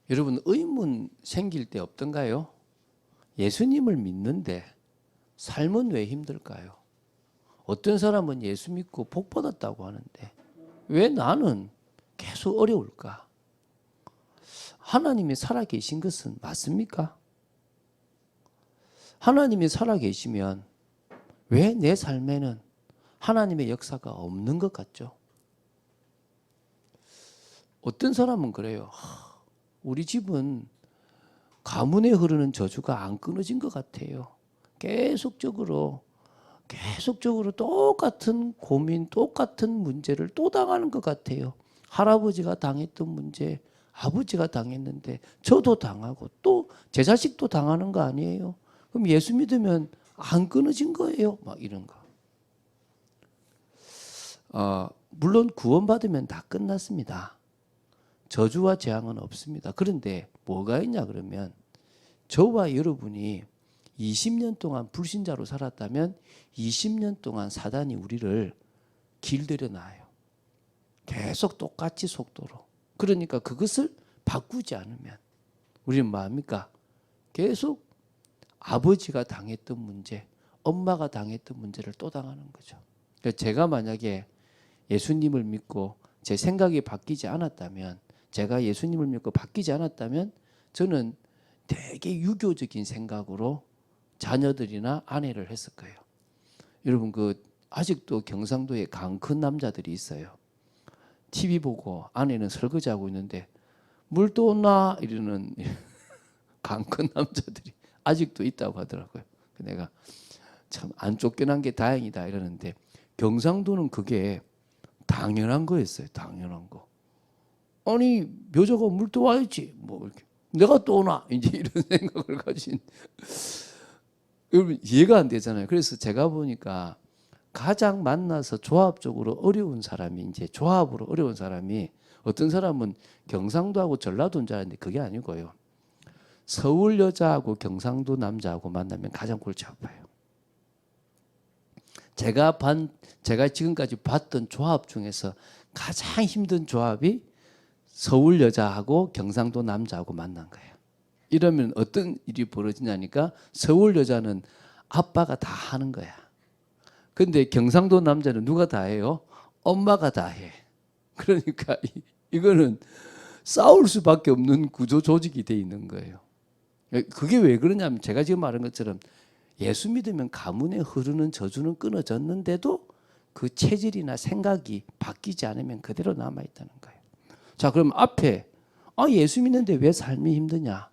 여러분 의문 생길 때 없던가요? 예수님을 믿는데 삶은 왜 힘들까요? 어떤 사람은 예수 믿고 복 받았다고 하는데 왜 나는 계속 어려울까? 하나님이 살아계신 것은 맞습니까? 하나님이 살아계시면 왜 내 삶에는 하나님의 역사가 없는 것 같죠? 어떤 사람은 그래요. 우리 집은 가문에 흐르는 저주가 안 끊어진 것 같아요. 계속적으로 똑같은 고민, 똑같은 문제를 또 당하는 것 같아요. 할아버지가 당했던 문제, 아버지가 당했는데 저도 당하고 또 제 자식도 당하는 거 아니에요? 그럼 예수 믿으면 안 끊어진 거예요? 막 이런 거. 물론 구원받으면 다 끝났습니다. 저주와 재앙은 없습니다. 그런데 뭐가 있냐 그러면 저와 여러분이 20년 동안 불신자로 살았다면 20년 동안 사단이 우리를 길들여 놔요. 계속 똑같이 속도로. 그러니까 그것을 바꾸지 않으면 우리는 뭐합니까? 계속 아버지가 당했던 문제, 엄마가 당했던 문제를 또 당하는 거죠. 그러니까 제가 만약에 예수님을 믿고 제 생각이 바뀌지 않았다면, 제가 예수님을 믿고 바뀌지 않았다면 저는 되게 유교적인 생각으로 자녀들이나 아내를 했을 거예요. 여러분 아직도 경상도에 강 큰 남자들이 있어요. TV 보고 아내는 설거지하고 있는데 물 또 온나 이러는 강 큰 남자들이 아직도 있다고 하더라고요. 내가 참 안 쫓겨난 게 다행이다 이러는데 경상도는 그게 당연한 거였어요. 당연한 거. 아니 묘자가 물 또 와야지 뭐 이렇게 내가 또 오나 이제 이런 생각을 가진 여러분 이해가 안 되잖아요. 그래서 제가 보니까 가장 만나서 조합적으로 어려운 사람이 이제 조합으로 어려운 사람이 어떤 사람은 경상도하고 전라도인 줄 알았는데 그게 아니고요. 서울 여자하고 경상도 남자하고 만나면 가장 골치 아파요. 제가 지금까지 봤던 조합 중에서 가장 힘든 조합이 서울 여자하고 경상도 남자하고 만난 거예요. 이러면 어떤 일이 벌어지냐니까 서울 여자는 아빠가 다 하는 거야. 근데 경상도 남자는 누가 다 해요? 엄마가 다 해. 그러니까 이거는 싸울 수밖에 없는 구조 조직이 돼 있는 거예요. 그게 왜 그러냐면 제가 지금 말한 것처럼 예수 믿으면 가문에 흐르는 저주는 끊어졌는데도 그 체질이나 생각이 바뀌지 않으면 그대로 남아있다는 거예요. 자, 그럼 앞에 예수 믿는데 왜 삶이 힘드냐?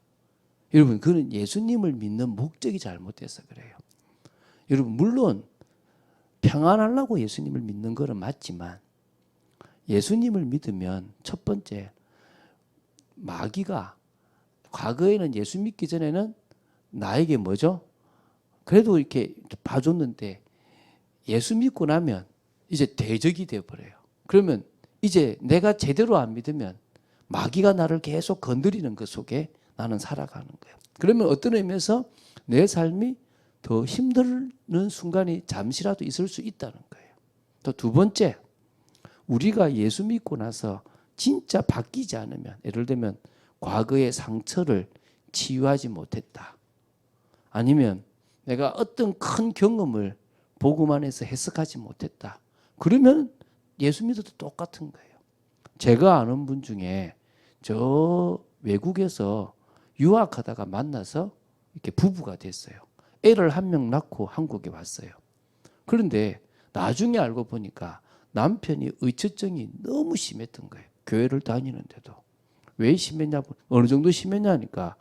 여러분 그는 예수님을 믿는 목적이 잘못돼서 그래요. 여러분 물론 평안하려고 예수님을 믿는 것은 맞지만 예수님을 믿으면 첫 번째 마귀가 과거에는 예수 믿기 전에는 나에게 뭐죠? 그래도 이렇게 봐줬는데 예수 믿고 나면 이제 대적이 되어버려요. 그러면 이제 내가 제대로 안 믿으면 마귀가 나를 계속 건드리는 것 속에 나는 살아가는 거예요. 그러면 어떤 의미에서 내 삶이 더 힘든 순간이 잠시라도 있을 수 있다는 거예요. 또 두 번째, 우리가 예수 믿고 나서 진짜 바뀌지 않으면 예를 들면 과거의 상처를 치유하지 못했다. 아니면 내가 어떤 큰 경험을 복음 안에서 해석하지 못했다. 그러면 예수 믿어도 똑같은 거예요. 제가 아는 분 중에 저 외국에서 유학하다가 만나서 이렇게 부부가 됐어요. 애를 한 명 낳고 한국에 왔어요. 그런데 나중에 알고 보니까 남편이 의처증이 너무 심했던 거예요. 교회를 다니는데도. 왜 심했냐고, 어느 정도 심했냐니까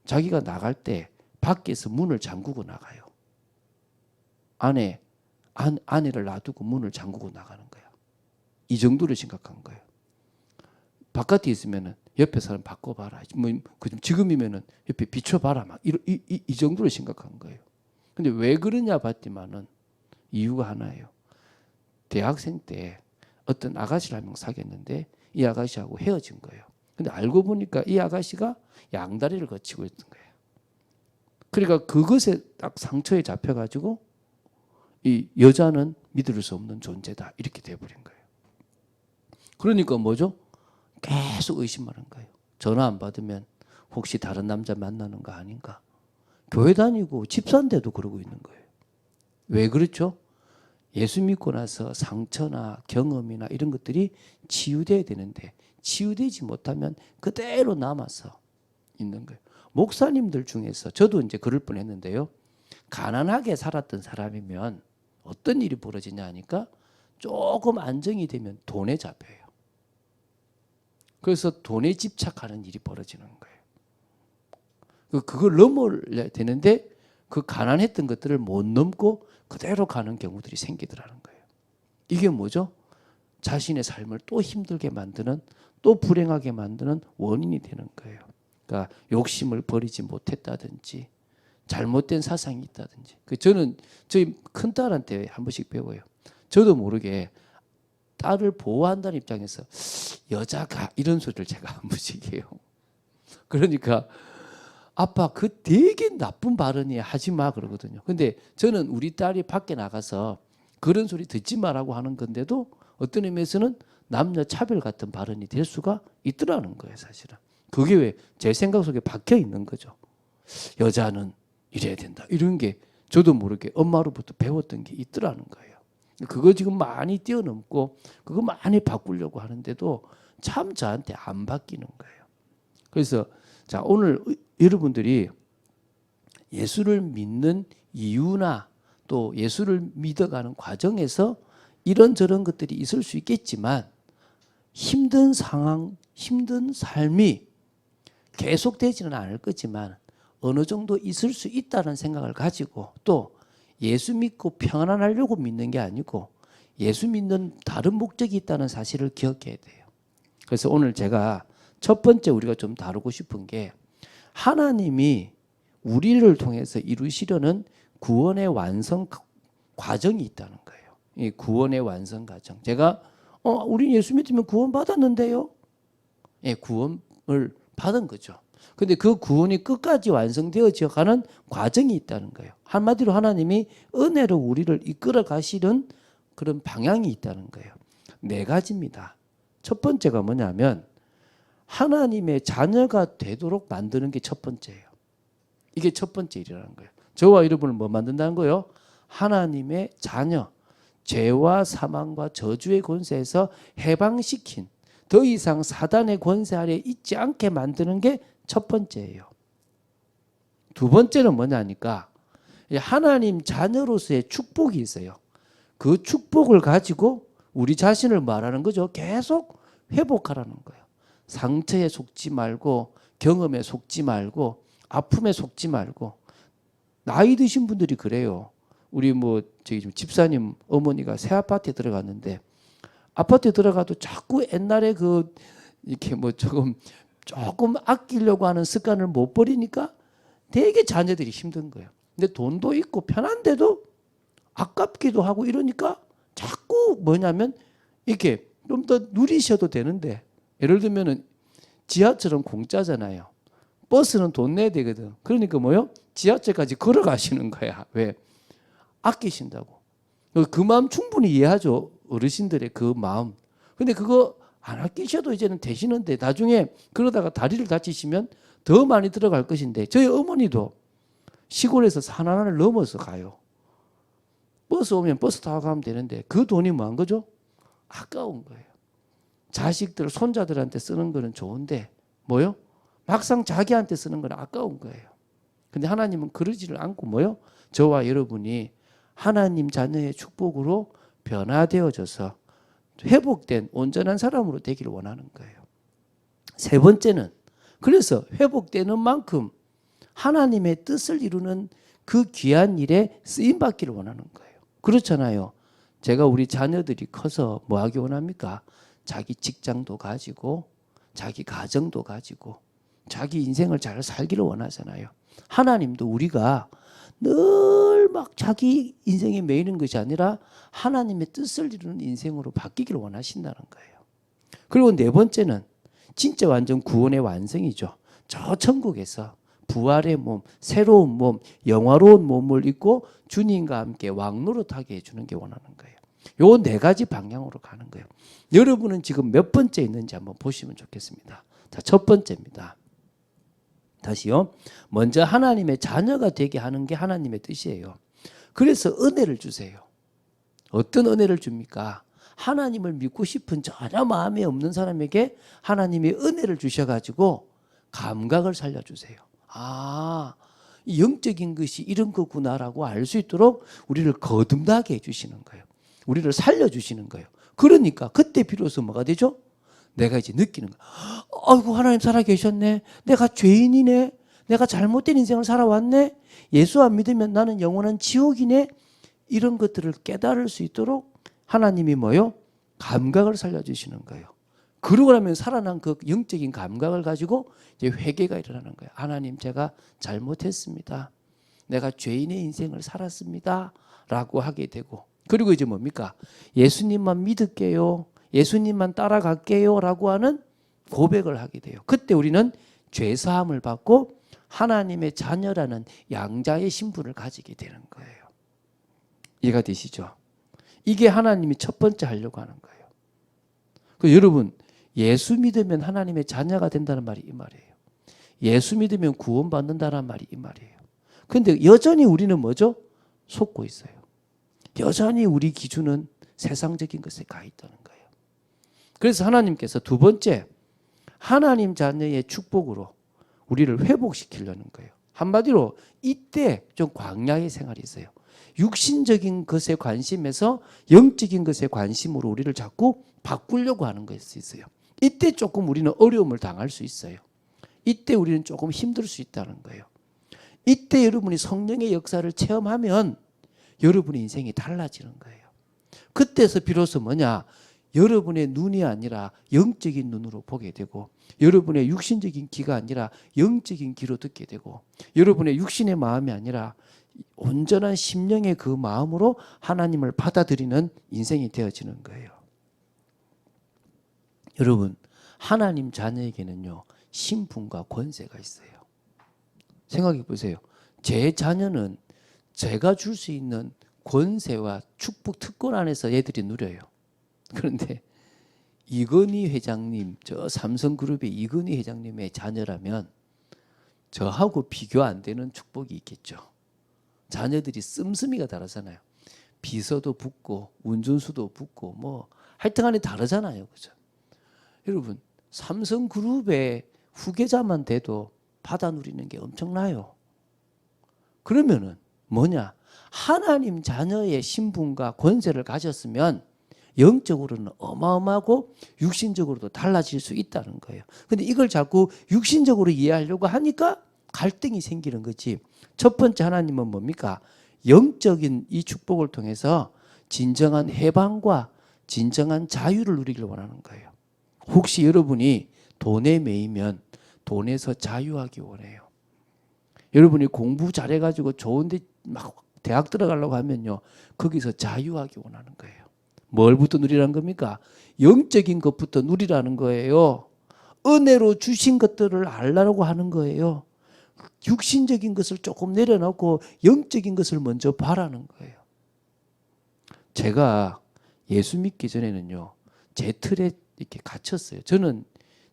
자기가 나갈 때 밖에서 문을 잠그고 나가요. 아내를 놔두고 문을 잠그고 나가는 거야. 이 정도로 심각한 거예요. 바깥에 있으면은 옆에 사람 바꿔봐라. 지금이면은 옆에 비춰봐라. 막 이 정도로 심각한 거예요. 근데 왜 그러냐 봤더만은 이유가 하나예요. 대학생 때 어떤 아가씨를 한 명 사귀었는데 이 아가씨하고 헤어진 거예요. 근데 알고 보니까 이 아가씨가 양다리를 거치고 있던 거예요. 그러니까 그것에 딱 상처에 잡혀가지고 이 여자는 믿을 수 없는 존재다. 이렇게 돼버린 거예요. 그러니까 뭐죠? 계속 의심하는 거예요. 전화 안 받으면 혹시 다른 남자 만나는 거 아닌가? 교회 다니고 집사인데도 그러고 있는 거예요. 왜 그렇죠? 예수 믿고 나서 상처나 경험이나 이런 것들이 치유돼야 되는데 치유되지 못하면 그대로 남아서 있는 거예요. 목사님들 중에서 저도 이제 그럴 뻔했는데요. 가난하게 살았던 사람이면 어떤 일이 벌어지냐 하니까 조금 안정이 되면 돈에 잡혀요. 그래서 돈에 집착하는 일이 벌어지는 거예요. 그걸 넘어야 되는데 그 가난했던 것들을 못 넘고 그대로 가는 경우들이 생기더라는 거예요. 이게 뭐죠? 자신의 삶을 또 힘들게 만드는, 또 불행하게 만드는 원인이 되는 거예요. 그러니까 욕심을 버리지 못했다든지 잘못된 사상이 있다든지. 저는 저희 큰딸한테 한 번씩 배워요. 저도 모르게 딸을 보호한다는 입장에서 여자가 이런 소리를 제가 한 번씩 해요. 그러니까 아빠 그 되게 나쁜 발언이 하지 마 그러거든요. 근데 저는 우리 딸이 밖에 나가서 그런 소리 듣지 마라고 하는 건데도 어떤 의미에서는 남녀 차별 같은 발언이 될 수가 있더라는 거예요, 사실은. 그게 왜 제 생각 속에 박혀 있는 거죠. 여자는 이래야 된다. 이런 게 저도 모르게 엄마로부터 배웠던 게 있더라는 거예요. 그거 지금 많이 뛰어넘고 그거 많이 바꾸려고 하는데도 참 저한테 안 바뀌는 거예요. 그래서 자, 오늘 여러분들이 예수를 믿는 이유나 또 예수를 믿어가는 과정에서 이런저런 것들이 있을 수 있겠지만 힘든 상황, 힘든 삶이 계속되지는 않을 거지만 어느 정도 있을 수 있다는 생각을 가지고 또 예수 믿고 평안하려고 믿는 게 아니고 예수 믿는 다른 목적이 있다는 사실을 기억해야 돼요. 그래서 오늘 제가 첫 번째 우리가 좀 다루고 싶은 게 하나님이 우리를 통해서 이루시려는 구원의 완성 과정이 있다는 거예요. 이 구원의 완성 과정. 제가 우리 예수 믿으면 구원 받았는데요. 예, 구원을 받은 거죠. 근데 그 구원이 끝까지 완성되어져 가는 과정이 있다는 거예요. 한마디로 하나님이 은혜로 우리를 이끌어 가시는 그런 방향이 있다는 거예요. 네 가지입니다. 첫 번째가 뭐냐면 하나님의 자녀가 되도록 만드는 게 첫 번째예요. 이게 첫 번째 일이라는 거예요. 저와 여러분을 뭐 만든다는 거예요? 하나님의 자녀, 죄와 사망과 저주의 권세에서 해방시킨 더 이상 사단의 권세 아래 있지 않게 만드는 게 첫 번째예요. 두 번째는 뭐냐니까 하나님 자녀로서의 축복이 있어요. 그 축복을 가지고 우리 자신을 말하는 거죠. 계속 회복하라는 거예요. 상처에 속지 말고 경험에 속지 말고 아픔에 속지 말고. 나이 드신 분들이 그래요. 우리 저기 집사님 어머니가 새 아파트에 들어갔는데 아파트에 들어가도 자꾸 옛날에 이렇게 조금 아끼려고 하는 습관을 못 버리니까 되게 자녀들이 힘든 거예요. 근데 돈도 있고 편한데도 아깝기도 하고 이러니까 자꾸 뭐냐면 이렇게 좀 더 누리셔도 되는데 예를 들면은 지하철은 공짜잖아요. 버스는 돈 내야 되거든. 그러니까 지하철까지 걸어가시는 거야. 왜? 아끼신다고. 그 마음 충분히 이해하죠. 어르신들의 그 마음. 근데 그거 안 아끼셔도 이제는 되시는데 나중에 그러다가 다리를 다치시면 더 많이 들어갈 것인데 저희 어머니도 시골에서 산 하나를 넘어서 가요. 버스 오면 버스 타고 가면 되는데 그 돈이 뭐한 거죠? 아까운 거예요. 자식들, 손자들한테 쓰는 거는 좋은데 막상 자기한테 쓰는 건 아까운 거예요. 근데 하나님은 그러지를 않고 저와 여러분이 하나님 자녀의 축복으로 변화되어져서 회복된 온전한 사람으로 되기를 원하는 거예요. 세 번째는 그래서 회복되는 만큼 하나님의 뜻을 이루는 그 귀한 일에 쓰임받기를 원하는 거예요. 그렇잖아요. 제가 우리 자녀들이 커서 뭐 하기 원합니까? 자기 직장도 가지고 자기 가정도 가지고 자기 인생을 잘 살기를 원하잖아요. 하나님도 우리가 늘 막 자기 인생에 매이는 것이 아니라 하나님의 뜻을 이루는 인생으로 바뀌기를 원하신다는 거예요. 그리고 네 번째는 진짜 완전 구원의 완성이죠. 저 천국에서 부활의 몸, 새로운 몸, 영화로운 몸을 입고 주님과 함께 왕노릇하게 해주는 게 원하는 거예요. 요 네 가지 방향으로 가는 거예요. 여러분은 지금 몇 번째 있는지 한번 보시면 좋겠습니다. 자, 첫 번째입니다. 다시요. 먼저 하나님의 자녀가 되게 하는 게 하나님의 뜻이에요. 그래서 은혜를 주세요. 어떤 은혜를 줍니까? 하나님을 믿고 싶은 전혀 마음이 없는 사람에게 하나님이 은혜를 주셔가지고 감각을 살려주세요. 아, 이 영적인 것이 이런 거구나라고 알 수 있도록 우리를 거듭나게 해주시는 거예요. 우리를 살려주시는 거예요. 그러니까 그때 비로소 뭐가 되죠? 내가 이제 느끼는 거야. 아이고, 하나님 살아계셨네. 내가 죄인이네. 내가 잘못된 인생을 살아왔네. 예수 안 믿으면 나는 영원한 지옥이네. 이런 것들을 깨달을 수 있도록 하나님이 뭐요? 감각을 살려주시는 거예요. 그러고 나면 살아난 그 영적인 감각을 가지고 이제 회개가 일어나는 거예요. 하나님, 제가 잘못했습니다. 내가 죄인의 인생을 살았습니다. 라고 하게 되고, 그리고 이제 뭡니까? 예수님만 믿을게요. 예수님만 따라갈게요. 라고 하는 고백을 하게 돼요. 그때 우리는 죄사함을 받고 하나님의 자녀라는 양자의 신분을 가지게 되는 거예요. 이해가 되시죠? 이게 하나님이 첫 번째 하려고 하는 거예요. 여러분, 예수 믿으면 하나님의 자녀가 된다는 말이 이 말이에요. 예수 믿으면 구원받는다는 말이 이 말이에요. 그런데 여전히 우리는 뭐죠? 속고 있어요. 여전히 우리 기준은 세상적인 것에 가 있다는 거예요. 그래서 하나님께서 두 번째, 하나님 자녀의 축복으로 우리를 회복시키려는 거예요. 한마디로 이때 좀 광야의 생활이 있어요. 육신적인 것에 관심에서 영적인 것에 관심으로 우리를 자꾸 바꾸려고 하는 것이 있어요. 이때 조금 우리는 어려움을 당할 수 있어요. 이때 우리는 조금 힘들 수 있다는 거예요. 이때 여러분이 성령의 역사를 체험하면 여러분의 인생이 달라지는 거예요. 그때서 비로소 뭐냐? 여러분의 눈이 아니라 영적인 눈으로 보게 되고, 여러분의 육신적인 귀가 아니라 영적인 귀로 듣게 되고, 여러분의 육신의 마음이 아니라 온전한 심령의 그 마음으로 하나님을 받아들이는 인생이 되어지는 거예요. 여러분, 하나님 자녀에게는요, 신분과 권세가 있어요. 생각해 보세요. 제 자녀는 제가 줄 수 있는 권세와 축복 특권 안에서 얘들이 누려요. 그런데 이건희 회장님, 저 삼성그룹의 이건희 회장님의 자녀라면 저하고 비교 안 되는 축복이 있겠죠. 자녀들이 씀씀이가 다르잖아요. 비서도 붙고 운전수도 붙고 뭐 하여튼간에 다르잖아요. 그죠? 여러분, 삼성그룹의 후계자만 돼도 받아 누리는 게 엄청나요. 그러면은 뭐냐? 하나님 자녀의 신분과 권세를 가졌으면 영적으로는 어마어마하고 육신적으로도 달라질 수 있다는 거예요. 근데 이걸 자꾸 육신적으로 이해하려고 하니까 갈등이 생기는 거지. 첫 번째 하나님은 뭡니까? 영적인 이 축복을 통해서 진정한 해방과 진정한 자유를 누리길 원하는 거예요. 혹시 여러분이 돈에 매이면 돈에서 자유하기 원해요. 여러분이 공부 잘해가지고 좋은데 막 대학 들어가려고 하면요, 거기서 자유하기 원하는 거예요. 뭘부터 누리라는 겁니까? 영적인 것부터 누리라는 거예요. 은혜로 주신 것들을 알라고 하는 거예요. 육신적인 것을 조금 내려놓고 영적인 것을 먼저 바라는 거예요. 제가 예수 믿기 전에는요, 제 틀에 이렇게 갇혔어요. 저는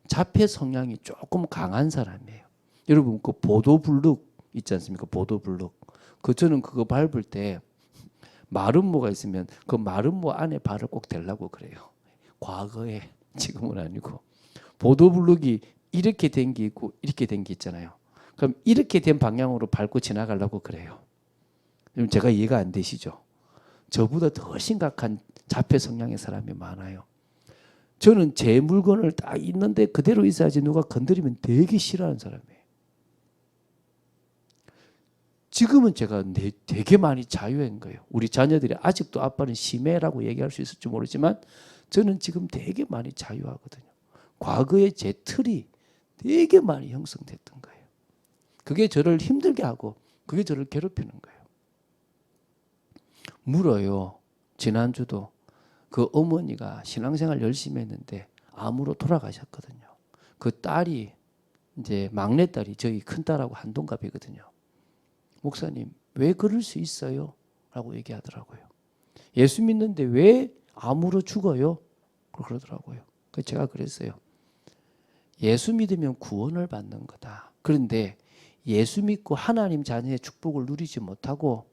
자폐 성향이 조금 강한 사람이에요. 여러분, 그 보도블록 있지 않습니까? 보도블록. 저는 그거 밟을 때 마름모가 있으면 그 마름모 안에 발을 꼭 대려고 그래요. 과거에, 지금은 아니고. 보도블록이 이렇게 된 게 있고 이렇게 된 게 있잖아요. 그럼 이렇게 된 방향으로 밟고 지나가려고 그래요. 그럼 제가 이해가 안 되시죠? 저보다 더 심각한 자폐 성향의 사람이 많아요. 저는 제 물건을 딱 있는데 그대로 있어야지 누가 건드리면 되게 싫어하는 사람이에요. 지금은 제가 되게 많이 자유한 거예요. 우리 자녀들이 아직도 아빠는 심해라고 얘기할 수 있을지 모르지만 저는 지금 되게 많이 자유하거든요. 과거에 제 틀이 되게 많이 형성됐던 거예요. 그게 저를 힘들게 하고 그게 저를 괴롭히는 거예요. 물어요. 지난주도 그 어머니가 신앙생활 열심히 했는데 암으로 돌아가셨거든요. 그 딸이 이제 막내딸이 저희 큰딸하고 한동갑이거든요. 목사님, 왜 그럴 수 있어요? 라고 얘기하더라고요. 예수 믿는데 왜 암으로 죽어요? 그러더라고요. 그래서 제가 그랬어요. 예수 믿으면 구원을 받는 거다. 그런데 예수 믿고 하나님 자녀의 축복을 누리지 못하고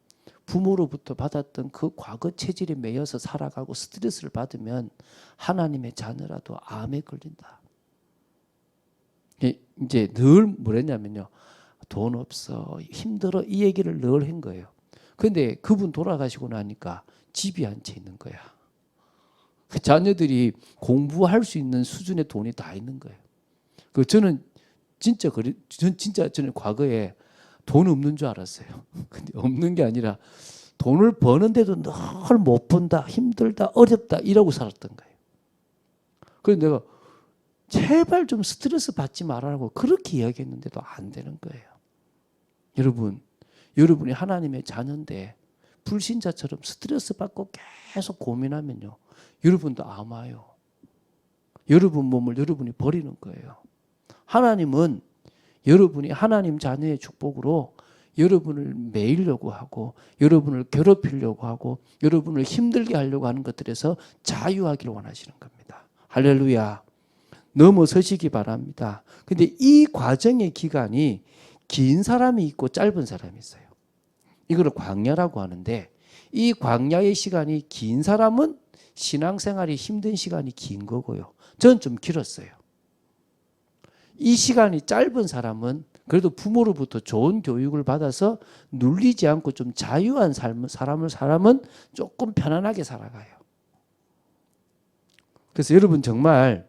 부모로부터 받았던 그 과거 체질에 매여서 살아가고 스트레스를 받으면 하나님의 자녀라도 암에 걸린다. 이제 늘 뭐랬냐면요. 돈 없어, 힘들어, 이 얘기를 늘 한 거예요. 그런데 그분 돌아가시고 나니까 집이 한 채 있는 거야. 자녀들이 공부할 수 있는 수준의 돈이 다 있는 거예요. 저는 저는 과거에 돈 없는 줄 알았어요. 근데 없는 게 아니라 돈을 버는데도 늘 못 번다, 힘들다, 어렵다 이러고 살았던 거예요. 그래서 내가 제발 좀 스트레스 받지 말라고 그렇게 이야기했는데도 안 되는 거예요. 여러분이 하나님의 자녀인데 불신자처럼 스트레스 받고 계속 고민하면요. 여러분도 암 와요. 여러분 몸을 여러분이 버리는 거예요. 하나님은 여러분이 하나님 자녀의 축복으로 여러분을 매이려고 하고 여러분을 괴롭히려고 하고 여러분을 힘들게 하려고 하는 것들에서 자유하기를 원하시는 겁니다. 할렐루야. 넘어서시기 바랍니다. 근데 이 과정의 기간이 긴 사람이 있고 짧은 사람이 있어요. 이거를 광야라고 하는데 이 광야의 시간이 긴 사람은 신앙생활이 힘든 시간이 긴 거고요. 저는 좀 길었어요. 이 시간이 짧은 사람은 그래도 부모로부터 좋은 교육을 받아서 눌리지 않고 좀 자유한 사람은 조금 편안하게 살아가요. 그래서 여러분 정말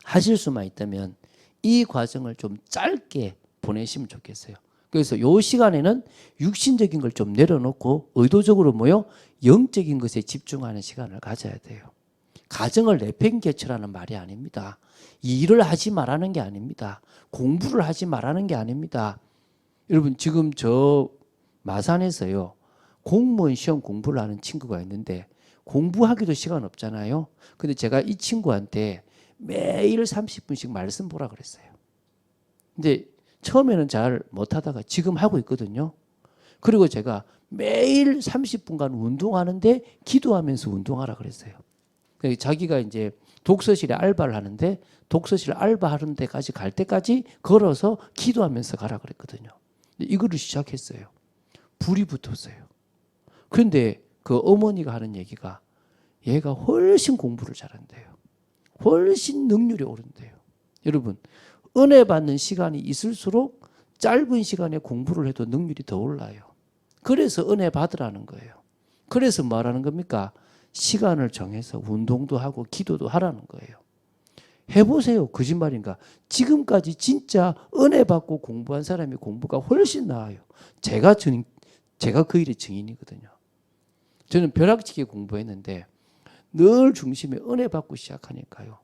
하실 수만 있다면 이 과정을 좀 짧게 보내시면 좋겠어요. 그래서 이 시간에는 육신적인 걸 좀 내려놓고 의도적으로 영적인 것에 집중하는 시간을 가져야 돼요. 가정을 내팽개쳐라는 말이 아닙니다. 일을 하지 말라는 게 아닙니다. 공부를 하지 말라는 게 아닙니다. 여러분 지금 저 마산에서요. 공무원 시험 공부를 하는 친구가 있는데 공부하기도 시간 없잖아요. 근데 제가 이 친구한테 매일 30분씩 말씀 보라 그랬어요. 근데 처음에는 잘 못하다가 지금 하고 있거든요. 그리고 제가 매일 30분간 운동하는데 기도하면서 운동하라 그랬어요. 자기가 이제 독서실에 알바를 하는데 독서실 알바하는 데까지 갈 때까지 걸어서 기도하면서 가라 그랬거든요. 이거를 시작했어요. 불이 붙었어요. 그런데 그 어머니가 하는 얘기가 얘가 훨씬 공부를 잘한대요. 훨씬 능률이 오른대요. 여러분 은혜 받는 시간이 있을수록 짧은 시간에 공부를 해도 능률이 더 올라요. 그래서 은혜 받으라는 거예요. 그래서 뭐라는 겁니까? 시간을 정해서 운동도 하고 기도도 하라는 거예요. 해보세요. 거짓말인가? 지금까지 진짜 은혜 받고 공부한 사람이 공부가 훨씬 나아요. 제가 그 일의 증인이거든요. 저는 벼락치기 공부했는데 늘 중심에 은혜 받고 시작하니까요.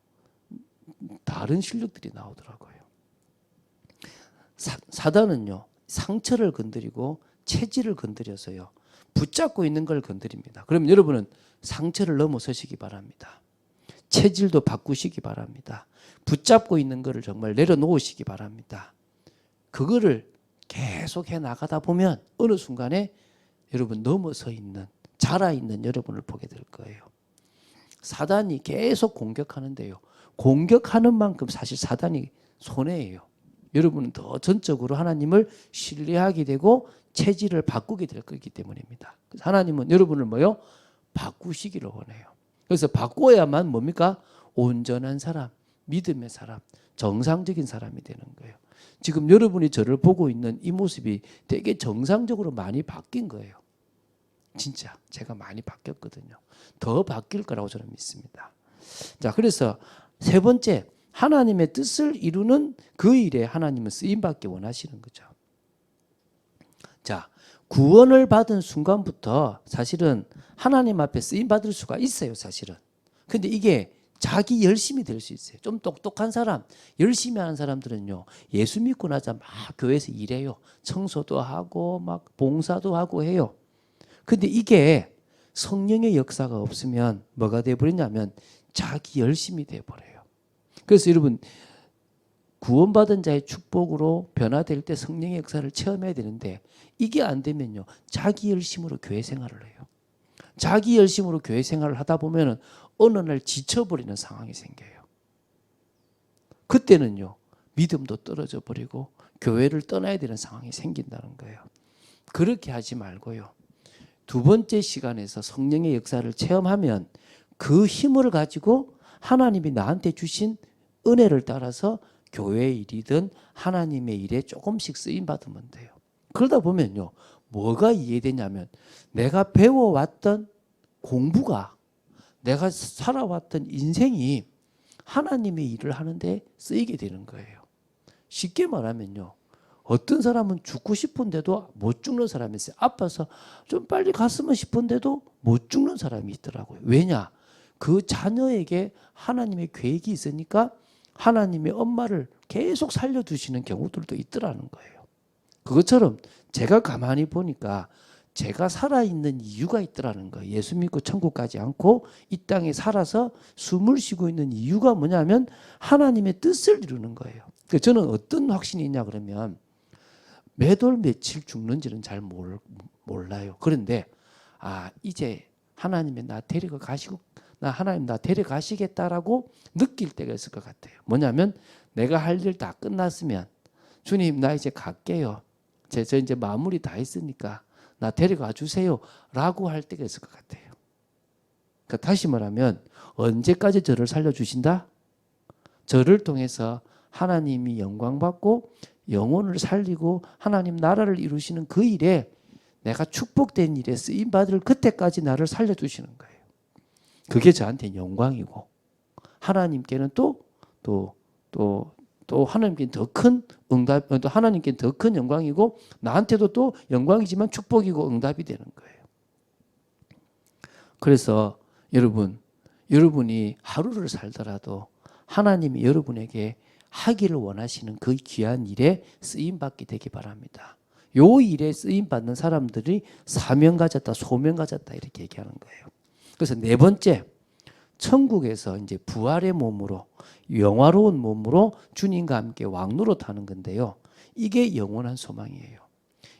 다른 실력들이 나오더라고요. 사단은요. 상처를 건드리고 체질을 건드려서요. 붙잡고 있는 걸 건드립니다. 그럼 여러분은 상처를 넘어서시기 바랍니다. 체질도 바꾸시기 바랍니다. 붙잡고 있는 거를 정말 내려놓으시기 바랍니다. 그거를 계속 해 나가다 보면 어느 순간에 여러분 넘어서 있는 자라 있는 여러분을 보게 될 거예요. 사단이 계속 공격하는데요. 공격하는 만큼 사실 사단이 손해예요. 여러분은 더 전적으로 하나님을 신뢰하게 되고 체질을 바꾸게 될 거기 때문입니다. 그래서 하나님은 여러분을 바꾸시기를 원해요. 그래서 바꿔야만 뭡니까? 온전한 사람, 믿음의 사람, 정상적인 사람이 되는 거예요. 지금 여러분이 저를 보고 있는 이 모습이 되게 정상적으로 많이 바뀐 거예요. 진짜 제가 많이 바뀌었거든요. 더 바뀔 거라고 저는 믿습니다. 자, 그래서 세 번째, 하나님의 뜻을 이루는 그 일에 하나님은 쓰임받기 원하시는 거죠. 자, 구원을 받은 순간부터 사실은 하나님 앞에 쓰임받을 수가 있어요, 사실은. 근데 이게 자기 열심이 될 수 있어요. 좀 똑똑한 사람, 열심히 하는 사람들은요, 예수 믿고 나자 막 교회에서 일해요. 청소도 하고 막 봉사도 하고 해요. 근데 이게 성령의 역사가 없으면 뭐가 돼버리냐면 자기 열심이 돼버려요. 그래서 여러분 구원받은 자의 축복으로 변화될 때 성령의 역사를 체험해야 되는데 이게 안 되면요. 자기 열심으로 교회 생활을 해요. 자기 열심으로 교회 생활을 하다 보면 어느 날 지쳐버리는 상황이 생겨요. 그때는요 믿음도 떨어져 버리고 교회를 떠나야 되는 상황이 생긴다는 거예요. 그렇게 하지 말고요. 두 번째 시간에서 성령의 역사를 체험하면 그 힘을 가지고 하나님이 나한테 주신 은혜를 따라서 교회 일이든 하나님의 일에 조금씩 쓰임 받으면 돼요. 그러다 보면요 뭐가 이해되냐면 내가 배워왔던 공부가 내가 살아왔던 인생이 하나님의 일을 하는데 쓰이게 되는 거예요. 쉽게 말하면요 어떤 사람은 죽고 싶은데도 못 죽는 사람이 있어요. 아파서 좀 빨리 갔으면 싶은데도 못 죽는 사람이 있더라고요. 왜냐? 그 자녀에게 하나님의 계획이 있으니까 하나님의 엄마를 계속 살려두시는 경우들도 있더라는 거예요. 그것처럼 제가 가만히 보니까 제가 살아있는 이유가 있더라는 거예요. 예수 믿고 천국 가지 않고 이 땅에 살아서 숨을 쉬고 있는 이유가 뭐냐면 하나님의 뜻을 이루는 거예요. 저는 어떤 확신이 있냐 그러면 몇 월 며칠 죽는지는 잘 몰라요. 그런데 이제 하나님이 나 데리고 가시고 하나님 나 데려가시겠다라고 느낄 때가 있을 것 같아요. 뭐냐면 내가 할 일 다 끝났으면 주님 나 이제 갈게요. 저 이제 마무리 다 했으니까 나 데려가 주세요 라고 할 때가 있을 것 같아요. 그러니까 다시 말하면 언제까지 저를 살려주신다? 저를 통해서 하나님이 영광받고 영혼을 살리고 하나님 나라를 이루시는 그 일에 내가 축복된 일에 쓰임받을 그때까지 나를 살려주시는 거예요. 그게 저한테 영광이고 하나님께는 또 하나님께는 더 큰 응답, 또 하나님께는 더 큰 영광이고 나한테도 또 영광이지만 축복이고 응답이 되는 거예요. 그래서 여러분이 하루를 살더라도 하나님이 여러분에게 하기를 원하시는 그 귀한 일에 쓰임받게 되기 바랍니다. 요 일에 쓰임받는 사람들이 사명 가졌다, 소명 가졌다 이렇게 얘기하는 거예요. 그래서 네 번째, 천국에서 이제 부활의 몸으로 영화로운 몸으로 주님과 함께 왕노릇하는 건데요. 이게 영원한 소망이에요.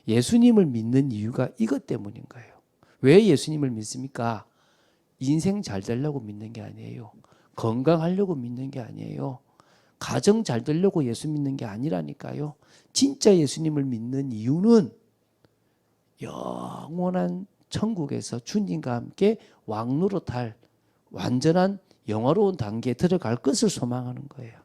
예수님을 믿는 이유가 이것 때문인 거예요. 왜 예수님을 믿습니까? 인생 잘 되려고 믿는 게 아니에요. 건강하려고 믿는 게 아니에요. 가정 잘 되려고 예수 믿는 게 아니라니까요. 진짜 예수님을 믿는 이유는 영원한 천국에서 주님과 함께 왕노릇할 완전한 영화로운 단계에 들어갈 것을 소망하는 거예요.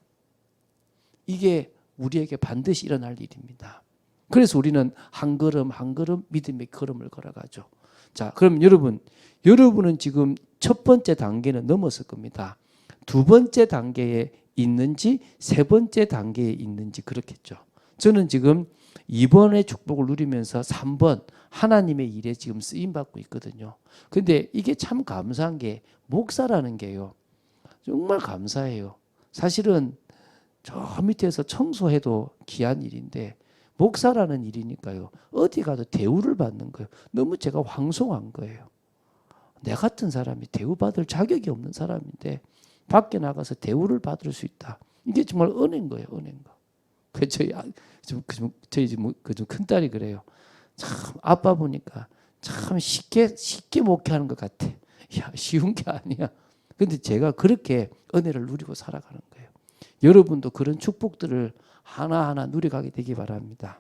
이게 우리에게 반드시 일어날 일입니다. 그래서 우리는 한 걸음 한 걸음 믿음의 걸음을 걸어가죠. 자, 그럼 여러분은 지금 첫 번째 단계는 넘었을 겁니다. 두 번째 단계에 있는지 세 번째 단계에 있는지 그렇겠죠. 저는 지금 2번의 축복을 누리면서 3번 하나님의 일에 지금 쓰임받고 있거든요. 근데 이게 참 감사한 게 목사라는 게요. 정말 감사해요. 사실은 저 밑에서 청소해도 귀한 일인데 목사라는 일이니까요. 어디 가도 대우를 받는 거예요. 너무 제가 황송한 거예요. 내 같은 사람이 대우받을 자격이 없는 사람인데 밖에 나가서 대우를 받을 수 있다. 이게 정말 은혜인 거예요. 은혜인 거. 저희 좀 큰딸이 그래요. 참 아빠 보니까 참 쉽게 목회하는 것 같아. 야, 쉬운 게 아니야. 근데 제가 그렇게 은혜를 누리고 살아가는 거예요. 여러분도 그런 축복들을 하나하나 누려가게 되기 바랍니다.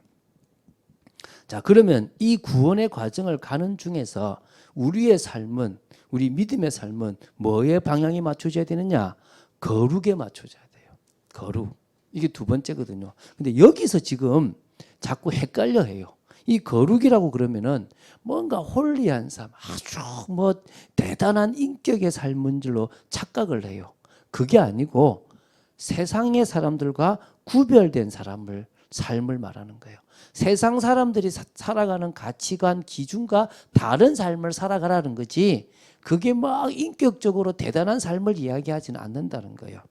자, 그러면 이 구원의 과정을 가는 중에서 우리의 삶은, 우리 믿음의 삶은 뭐에 방향이 맞춰져야 되느냐? 거룩에 맞춰져야 돼요. 거룩. 이게 두 번째거든요. 근데 여기서 지금 자꾸 헷갈려 해요. 이 거룩이라고 그러면은 뭔가 홀리한 삶, 아주 대단한 인격의 삶인 줄로 착각을 해요. 그게 아니고 세상의 사람들과 구별된 삶을 말하는 거예요. 세상 사람들이 살아가는 가치관, 기준과 다른 삶을 살아가라는 거지 그게 막 인격적으로 대단한 삶을 이야기하지는 않는다는 거예요.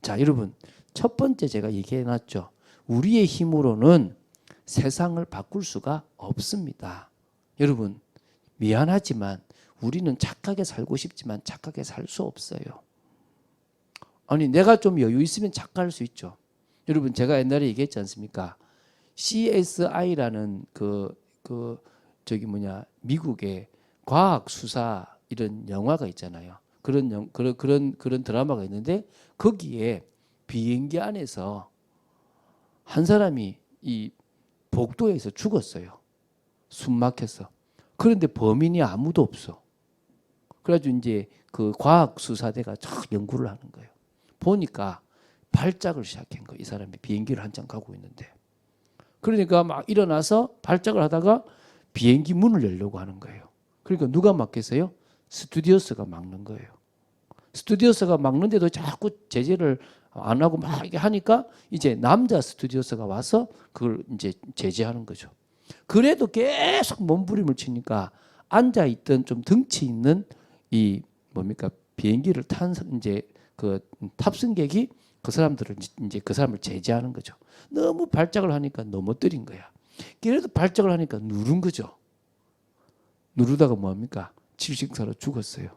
자, 여러분 첫 번째 제가 얘기해놨죠. 우리의 힘으로는 세상을 바꿀 수가 없습니다. 여러분 미안하지만 우리는 착하게 살고 싶지만 착하게 살 수 없어요. 아니 내가 좀 여유 있으면 착할 수 있죠. 여러분 제가 옛날에 얘기했지 않습니까? CSI라는 미국의 과학 수사 이런 영화가 있잖아요. 그런 드라마가 있는데 거기에 비행기 안에서 한 사람이 이 복도에서 죽었어요. 숨 막혀서. 그런데 범인이 아무도 없어. 그래가지고 이제 그 과학수사대가 쫙 연구를 하는 거예요. 보니까 발작을 시작한 거예요. 이 사람이 비행기를 한참 가고 있는데. 그러니까 막 일어나서 발작을 하다가 비행기 문을 열려고 하는 거예요. 그러니까 누가 막겠어요? 스튜디오스가 막는 거예요. 스튜디오스가 막는데도 자꾸 제재를 안 하고 막 이렇게 하니까 이제 남자 스튜디오스가 와서 그걸 이제 제재하는 거죠. 그래도 계속 몸부림을 치니까 앉아 있던 좀 덩치 있는 이 뭡니까 비행기를 탄 이제 그 탑승객이 그 사람들을 이제 그 사람을 제재하는 거죠. 너무 발작을 하니까 넘어뜨린 거야. 그래도 발작을 하니까 누른 거죠. 누르다가 뭐합니까? 질식사로 죽었어요.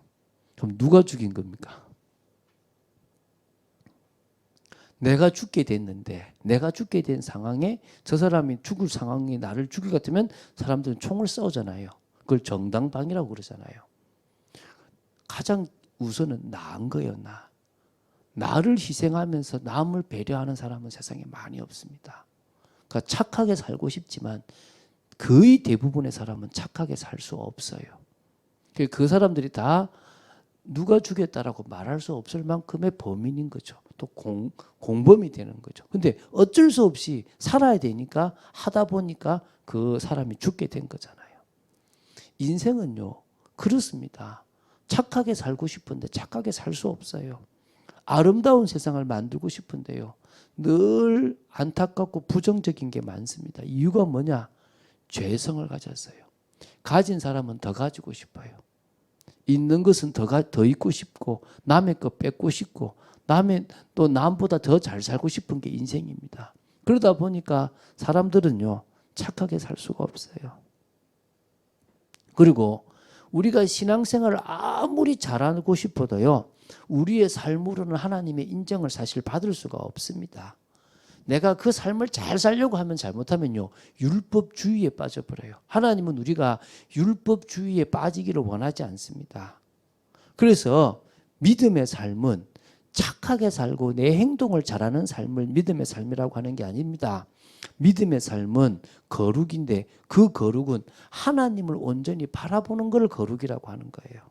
그럼 누가 죽인 겁니까? 내가 죽게 됐는데 내가 죽게 된 상황에 저 사람이 죽을 상황에 나를 죽일 것 같으면 사람들은 총을 쏘잖아요. 그걸 정당방위라고 그러잖아요. 가장 우선은 나은 거예요. 나를 희생하면서 남을 배려하는 사람은 세상에 많이 없습니다. 그러니까 착하게 살고 싶지만 거의 대부분의 사람은 착하게 살 수 없어요. 그 사람들이 다 누가 죽였다라고 말할 수 없을 만큼의 범인인 거죠. 또 공범이 되는 거죠. 근데 어쩔 수 없이 살아야 되니까 하다 보니까 그 사람이 죽게 된 거잖아요. 인생은요, 그렇습니다. 착하게 살고 싶은데 착하게 살 수 없어요. 아름다운 세상을 만들고 싶은데요, 늘 안타깝고 부정적인 게 많습니다. 이유가 뭐냐? 죄성을 가졌어요. 가진 사람은 더 가지고 싶어요. 있는 것은 더 있고 싶고 남의 것 뺏고 싶고 또 남보다 더 잘 살고 싶은 게 인생입니다. 그러다 보니까 사람들은요 착하게 살 수가 없어요. 그리고 우리가 신앙생활을 아무리 잘하고 싶어도요 우리의 삶으로는 하나님의 인정을 사실 받을 수가 없습니다. 내가 그 삶을 잘 살려고 하면 잘못하면요 율법주의에 빠져버려요. 하나님은 우리가 율법주의에 빠지기를 원하지 않습니다. 그래서 믿음의 삶은 착하게 살고 내 행동을 잘하는 삶을 믿음의 삶이라고 하는 게 아닙니다. 믿음의 삶은 거룩인데 그 거룩은 하나님을 온전히 바라보는 걸 거룩이라고 하는 거예요.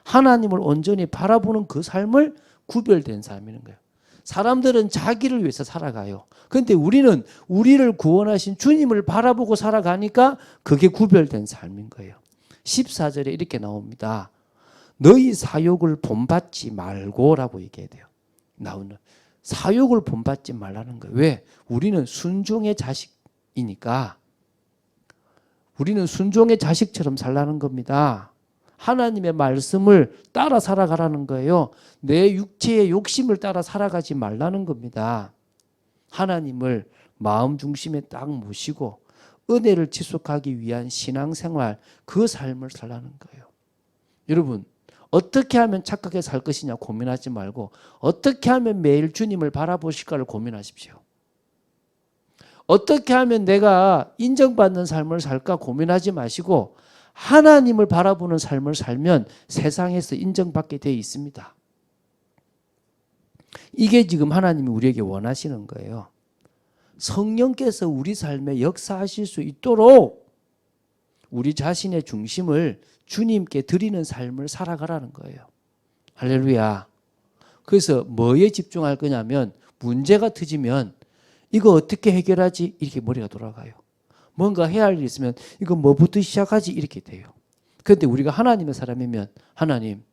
하나님을 온전히 바라보는 그 삶을 구별된 삶이라는 거예요. 사람들은 자기를 위해서 살아가요. 그런데 우리는 우리를 구원하신 주님을 바라보고 살아가니까 그게 구별된 삶인 거예요. 14절에 이렇게 나옵니다. 너희 사욕을 본받지 말고라고 얘기해야 돼요. 나오는 사욕을 본받지 말라는 거예요. 왜? 우리는 순종의 자식이니까 우리는 순종의 자식처럼 살라는 겁니다. 하나님의 말씀을 따라 살아가라는 거예요. 내 육체의 욕심을 따라 살아가지 말라는 겁니다. 하나님을 마음 중심에 딱 모시고 은혜를 지속하기 위한 신앙생활, 그 삶을 살라는 거예요. 여러분, 어떻게 하면 착하게 살 것이냐 고민하지 말고 어떻게 하면 매일 주님을 바라보실까를 고민하십시오. 어떻게 하면 내가 인정받는 삶을 살까 고민하지 마시고 하나님을 바라보는 삶을 살면 세상에서 인정받게 되어 있습니다. 이게 지금 하나님이 우리에게 원하시는 거예요. 성령께서 우리 삶에 역사하실 수 있도록 우리 자신의 중심을 주님께 드리는 삶을 살아가라는 거예요. 할렐루야. 그래서 뭐에 집중할 거냐면 문제가 터지면 이거 어떻게 해결하지? 이렇게 머리가 돌아가요. 뭔가 해야 할 일이 있으면 이거 뭐부터 시작하지? 이렇게 돼요. 그런데 우리가 하나님의 사람이면 하나님,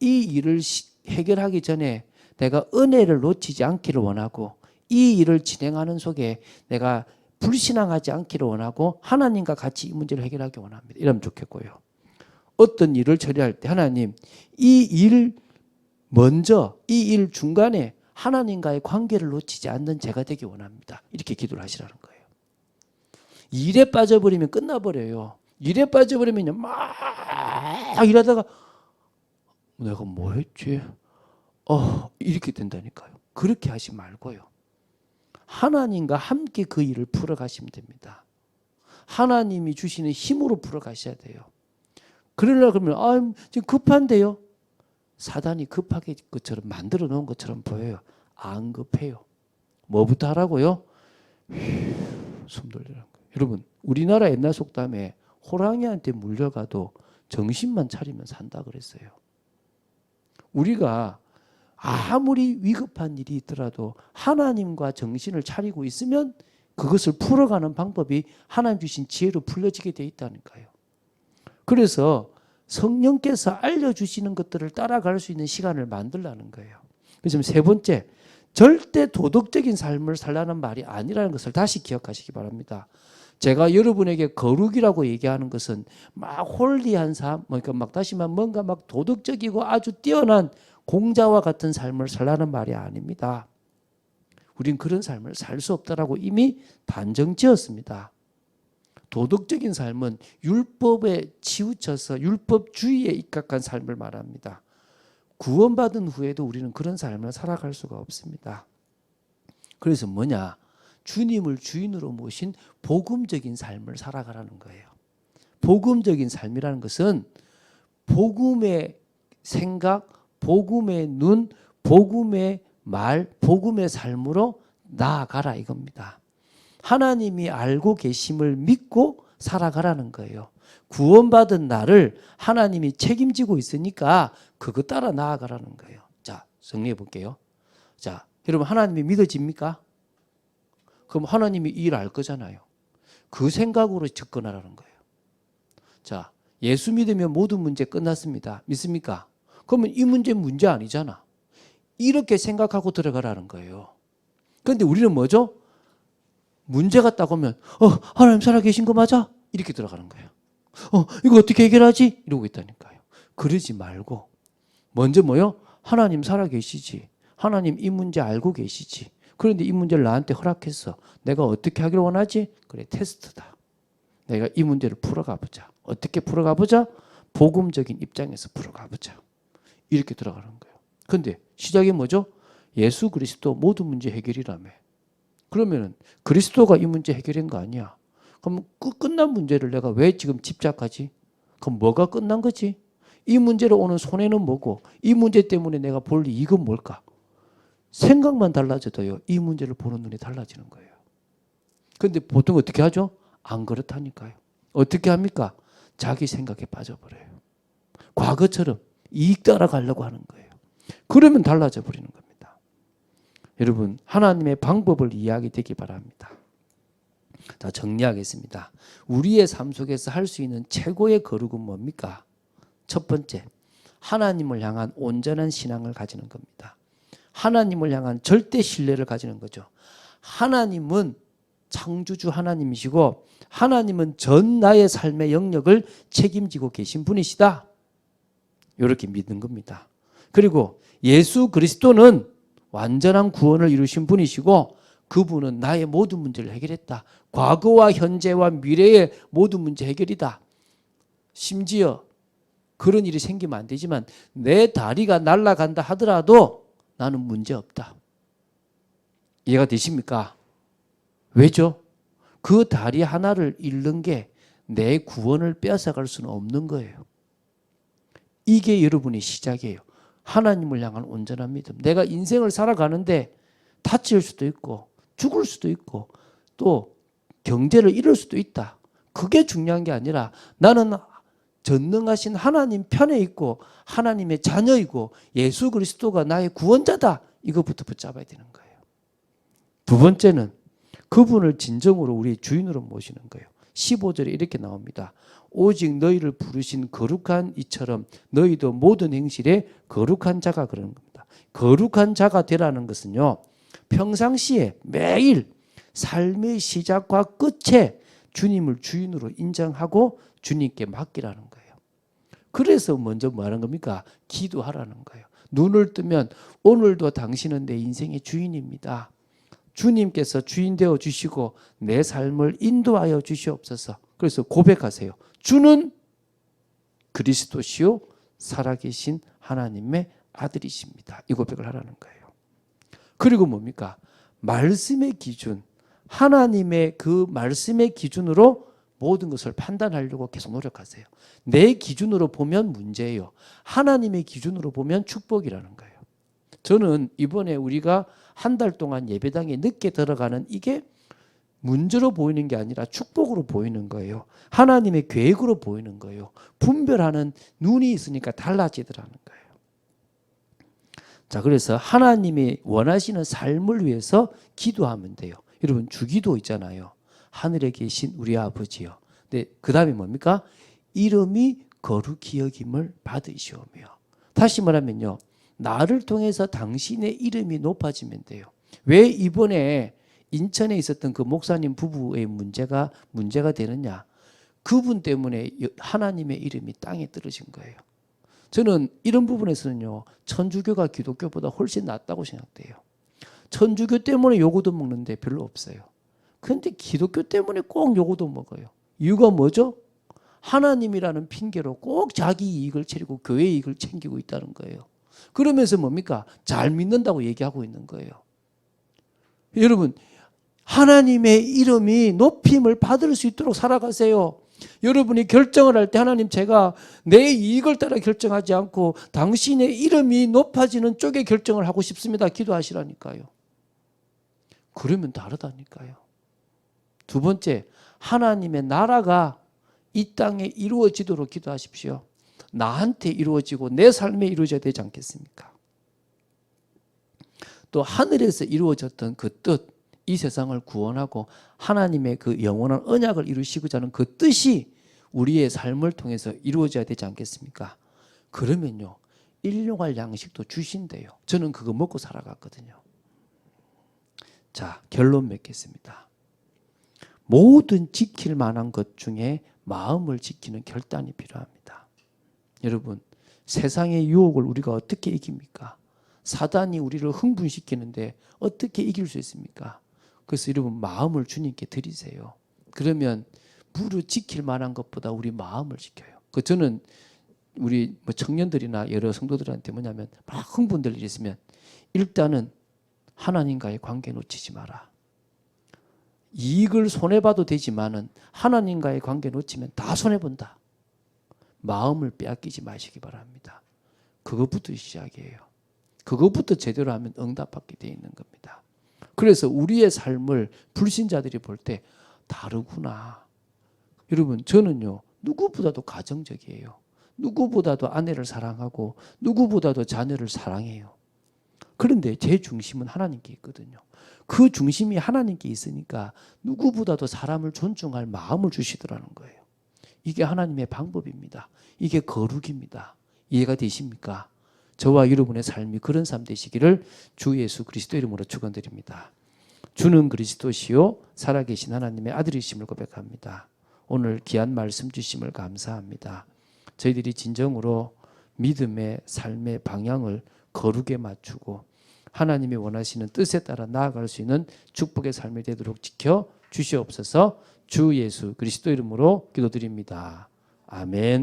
이 일을 해결하기 전에 내가 은혜를 놓치지 않기를 원하고 이 일을 진행하는 속에 내가 불신앙하지 않기를 원하고 하나님과 같이 이 문제를 해결하기 원합니다. 이러면 좋겠고요. 어떤 일을 처리할 때 하나님, 이 일 먼저 이 일 중간에 하나님과의 관계를 놓치지 않는 제가 되기 원합니다. 이렇게 기도를 하시라는 거예요. 일에 빠져버리면 끝나버려요. 일에 빠져버리면 막 일하다가 내가 뭐 했지? 이렇게 된다니까요. 그렇게 하지 말고요. 하나님과 함께 그 일을 풀어가시면 됩니다. 하나님이 주시는 힘으로 풀어가셔야 돼요. 그러려고 그러면 지금 급한데요. 사단이 급하게 것처럼 만들어 놓은 것처럼 보여요. 안 급해요. 뭐부터 하라고요? 숨 돌리라는 거예요. 여러분, 우리나라 옛날 속담에 호랑이한테 물려가도 정신만 차리면 산다 그랬어요. 우리가 아무리 위급한 일이 있더라도 하나님과 정신을 차리고 있으면 그것을 풀어가는 방법이 하나님 주신 지혜로 풀려지게 돼 있다니까요. 그래서 성령께서 알려주시는 것들을 따라갈 수 있는 시간을 만들라는 거예요. 그래서 세 번째, 절대 도덕적인 삶을 살라는 말이 아니라는 것을 다시 기억하시기 바랍니다. 제가 여러분에게 거룩이라고 얘기하는 것은 막 홀리한 삶, 그러니까 막 다시 말 뭔가 막 도덕적이고 아주 뛰어난 공자와 같은 삶을 살라는 말이 아닙니다. 우린 그런 삶을 살 수 없다라고 이미 단정지었습니다. 도덕적인 삶은 율법에 치우쳐서 율법주의에 입각한 삶을 말합니다. 구원받은 후에도 우리는 그런 삶을 살아갈 수가 없습니다. 그래서 뭐냐? 주님을 주인으로 모신 복음적인 삶을 살아가라는 거예요. 복음적인 삶이라는 것은 복음의 생각, 복음의 눈, 복음의 말, 복음의 삶으로 나아가라 이겁니다. 하나님이 알고 계심을 믿고 살아가라는 거예요. 구원받은 나를 하나님이 책임지고 있으니까 그거 따라 나아가라는 거예요. 자, 정리해 볼게요. 자, 여러분 하나님이 믿어집니까? 그럼 하나님이 일 알 거잖아요. 그 생각으로 접근하라는 거예요. 자, 예수 믿으면 모든 문제 끝났습니다. 믿습니까? 그러면 이 문제 아니잖아. 이렇게 생각하고 들어가라는 거예요. 그런데 우리는 뭐죠? 문제가 딱 오면 하나님 살아계신 거 맞아? 이렇게 들어가는 거예요. 이거 어떻게 해결하지? 이러고 있다니까요. 그러지 말고 먼저 뭐요? 하나님 살아계시지. 하나님 이 문제 알고 계시지. 그런데 이 문제를 나한테 허락했어. 내가 어떻게 하기를 원하지? 그래, 테스트다. 내가 이 문제를 풀어가 보자. 어떻게 풀어가 보자? 복음적인 입장에서 풀어가 보자. 이렇게 들어가는 거예요. 그런데 시작이 뭐죠? 예수 그리스도 모든 문제 해결이라며. 그러면은 그리스도가 이 문제 해결한 거 아니야. 그럼 끝난 문제를 내가 왜 지금 집착하지? 그럼 뭐가 끝난 거지? 이 문제로 오는 손해는 뭐고 이 문제 때문에 내가 볼 이익은 뭘까? 생각만 달라져도요. 이 문제를 보는 눈이 달라지는 거예요. 그런데 보통 어떻게 하죠? 안 그렇다니까요. 어떻게 합니까? 자기 생각에 빠져버려요. 과거처럼 이익 따라가려고 하는 거예요. 그러면 달라져 버리는 겁니다. 여러분 하나님의 방법을 이해하게 되기 바랍니다. 자, 정리하겠습니다. 우리의 삶 속에서 할 수 있는 최고의 거룩은 뭡니까? 첫 번째, 하나님을 향한 온전한 신앙을 가지는 겁니다. 하나님을 향한 절대 신뢰를 가지는 거죠. 하나님은 창조주 하나님이시고 하나님은 전 나의 삶의 영역을 책임지고 계신 분이시다. 이렇게 믿는 겁니다. 그리고 예수 그리스도는 완전한 구원을 이루신 분이시고 그분은 나의 모든 문제를 해결했다. 과거와 현재와 미래의 모든 문제 해결이다. 심지어 그런 일이 생기면 안 되지만 내 다리가 날아간다 하더라도 나는 문제 없다. 이해가 되십니까? 왜죠? 그 다리 하나를 잃는 게 내 구원을 뺏어갈 수는 없는 거예요. 이게 여러분의 시작이에요. 하나님을 향한 온전한 믿음. 내가 인생을 살아가는데 다칠 수도 있고 죽을 수도 있고 또 경제를 잃을 수도 있다. 그게 중요한 게 아니라 나는 전능하신 하나님 편에 있고 하나님의 자녀이고 예수 그리스도가 나의 구원자다. 이것부터 붙잡아야 되는 거예요. 두 번째는 그분을 진정으로 우리의 주인으로 모시는 거예요. 15절에 이렇게 나옵니다. 오직 너희를 부르신 거룩한 이처럼 너희도 모든 행실에 거룩한 자가 그러는 겁니다. 거룩한 자가 되라는 것은요. 평상시에 매일 삶의 시작과 끝에 주님을 주인으로 인정하고 주님께 맡기라는 거예요. 그래서 먼저 뭐 하는 겁니까? 기도하라는 거예요. 눈을 뜨면 오늘도 당신은 내 인생의 주인입니다. 주님께서 주인 되어 주시고 내 삶을 인도하여 주시옵소서. 그래서 고백하세요. 주는 그리스도시요 살아계신 하나님의 아들이십니다. 이 고백을 하라는 거예요. 그리고 뭡니까? 말씀의 기준, 하나님의 그 말씀의 기준으로 모든 것을 판단하려고 계속 노력하세요. 내 기준으로 보면 문제예요. 하나님의 기준으로 보면 축복이라는 거예요. 저는 이번에 우리가 한 달 동안 예배당에 늦게 들어가는 이게 문제로 보이는 게 아니라 축복으로 보이는 거예요. 하나님의 계획으로 보이는 거예요. 분별하는 눈이 있으니까 달라지더라는 거예요. 자, 그래서 하나님이 원하시는 삶을 위해서 기도하면 돼요. 여러분, 주기도 있잖아요. 하늘에 계신 우리 아버지요. 네, 그 다음에 뭡니까? 이름이 거룩히 여김을 받으시오며. 다시 말하면요, 나를 통해서 당신의 이름이 높아지면 돼요. 왜 이번에 인천에 있었던 그 목사님 부부의 문제가 되느냐? 그분 때문에 하나님의 이름이 땅에 떨어진 거예요. 저는 이런 부분에서는요, 천주교가 기독교보다 훨씬 낫다고 생각돼요. 천주교 때문에 요거도 먹는데 별로 없어요. 그런데 기독교 때문에 꼭 요거도 먹어요. 이유가 뭐죠? 하나님이라는 핑계로 꼭 자기 이익을 챙기고 교회 이익을 챙기고 있다는 거예요. 그러면서 뭡니까? 잘 믿는다고 얘기하고 있는 거예요. 여러분, 하나님의 이름이 높임을 받을 수 있도록 살아가세요. 여러분이 결정을 할 때 하나님, 제가 내 이익을 따라 결정하지 않고 당신의 이름이 높아지는 쪽에 결정을 하고 싶습니다. 기도하시라니까요. 그러면 다르다니까요. 두 번째, 하나님의 나라가 이 땅에 이루어지도록 기도하십시오. 나한테 이루어지고 내 삶에 이루어져야 되지 않겠습니까? 또 하늘에서 이루어졌던 그 뜻, 이 세상을 구원하고 하나님의 그 영원한 언약을 이루시고자 하는 그 뜻이 우리의 삶을 통해서 이루어져야 되지 않겠습니까? 그러면요, 일용할 양식도 주신대요. 저는 그거 먹고 살아갔거든요. 자, 결론 맺겠습니다. 모든 지킬 만한 것 중에 마음을 지키는 결단이 필요합니다. 여러분, 세상의 유혹을 우리가 어떻게 이깁니까? 사단이 우리를 흥분시키는데 어떻게 이길 수 있습니까? 그래서 여러분, 마음을 주님께 드리세요. 그러면 무릇 지킬 만한 것보다 우리 마음을 지켜요. 저는 우리 청년들이나 여러 성도들한테 뭐냐면, 막 흥분될 일이 있으면 일단은 하나님과의 관계 놓치지 마라. 이익을 손해봐도 되지만은 하나님과의 관계 놓치면 다 손해본다. 마음을 빼앗기지 마시기 바랍니다. 그것부터 시작이에요. 그것부터 제대로 하면 응답받게 돼 있는 겁니다. 그래서 우리의 삶을 불신자들이 볼 때 다르구나. 여러분, 저는요, 누구보다도 가정적이에요. 누구보다도 아내를 사랑하고 누구보다도 자녀를 사랑해요. 그런데 제 중심은 하나님께 있거든요. 그 중심이 하나님께 있으니까 누구보다도 사람을 존중할 마음을 주시더라는 거예요. 이게 하나님의 방법입니다. 이게 거룩입니다. 이해가 되십니까? 저와 여러분의 삶이 그런 삶 되시기를 주 예수 그리스도 이름으로 축원드립니다. 주는 그리스도시요 살아계신 하나님의 아들이심을 고백합니다. 오늘 귀한 말씀 주심을 감사합니다. 저희들이 진정으로 믿음의 삶의 방향을 거룩에 맞추고 하나님이 원하시는 뜻에 따라 나아갈 수 있는 축복의 삶이 되도록 지켜 주시옵소서. 주 예수 그리스도 이름으로 기도드립니다. 아멘.